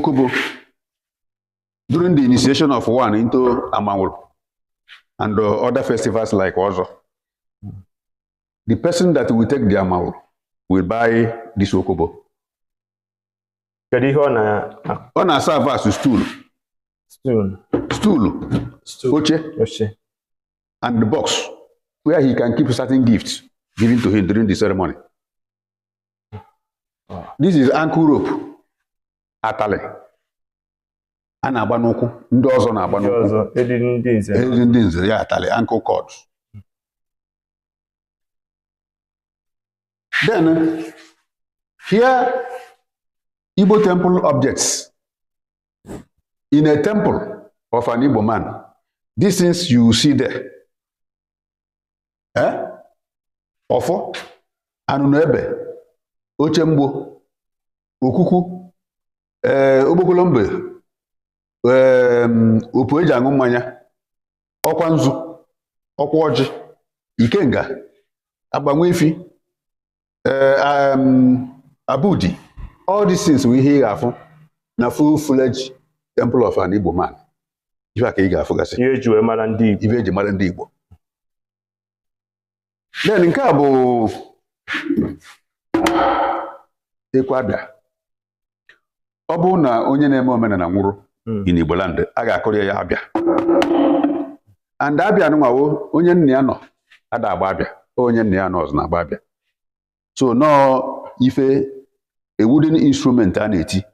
Okobo during the initiation of one into Amawul and other festivals like Ozo. The person that will take the Amawul will buy this Okobo. Kedu ihe ọ na-serve as stool, oche, and the box where he can keep certain gifts given to him during the ceremony. This is ankle rope, atale. A na-agba n'ụkwụ, ndị ọzọ na-agba n'ụkwụ. Eriri ndị nze ya atale, ankle cords. Then here Igbo temple objects. In a temple of an Igbo man, these things you see there. Ofo, Anunebe, Ochembo, Okuku, Obokolombe, Opoeja Ngumanya, Okwanzu, Okwoji, Ikenga, Abangwefi, Abudi. All these things we hear of na full-fledged temple of an Igbo man. Ife aka ị ga-afụgasị. Ihe eji wee mara ndị Igbo. Ife eji mara ndị Igbo. Then nke a bụ ekwe abịa. Ọ bụ na onye na-eme omenala nwụrụ in Igbo land, a ga-akọrọ ya abịa. And abịa nwawo onye nna ya nọ ada agba abịa, onye nna ya nọ ọzọ na-agba abịa. So no ife a wooden instrument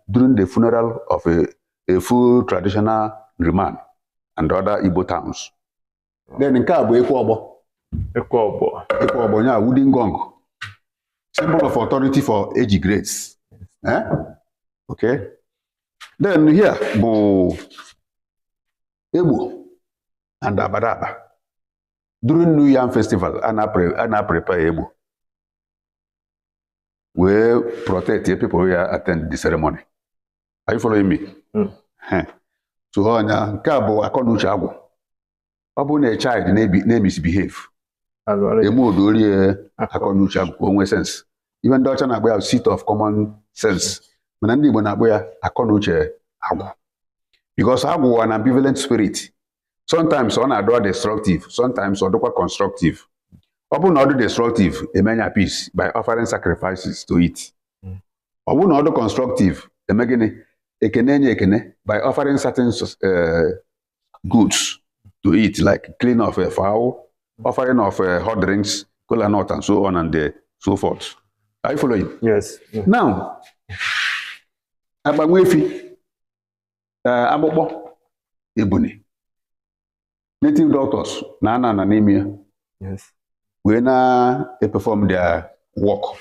during the funeral of a full traditional man and other Igbo towns. Then nke a bụ ekwe ọgbọ. Ekwe ọgbọ ya wooden gong, symbol of authority for age grades. Okay. Then here bụ Egbo and Abadaba. During New Yam Festival, ana prepare Egbo. We protect the people who attend the ceremony. Are you following me? So, nke a bụ akọnuche agwụ. Ọ bụ na a child na-misbehave. Eme odorie akọnuche agwụ onwe sense. Even ndị ọcha na-akpọ ya seat of common sense. Mana ndị Igbo na-akpọ ya akọnuche agwụ. Because agwụ an ambivalent spirit. Sometimes ọ na-adọ destructive, sometimes ọ dịkwa constructive. Ọ bụ na ọ dị destructive, emenya peace by offering sacrifices to it. Ọ bụ na ọ dị constructive, eme gịnị? Ekene nye ekene by offering certain goods to eat, like clean of a fowl, offering of hot drinks, cola nut, and so on and so forth. Are you following? Yes. Now, Abangwefi, Abokbo, Ebony, native doctors, na Nemia. Yes. We now perform their work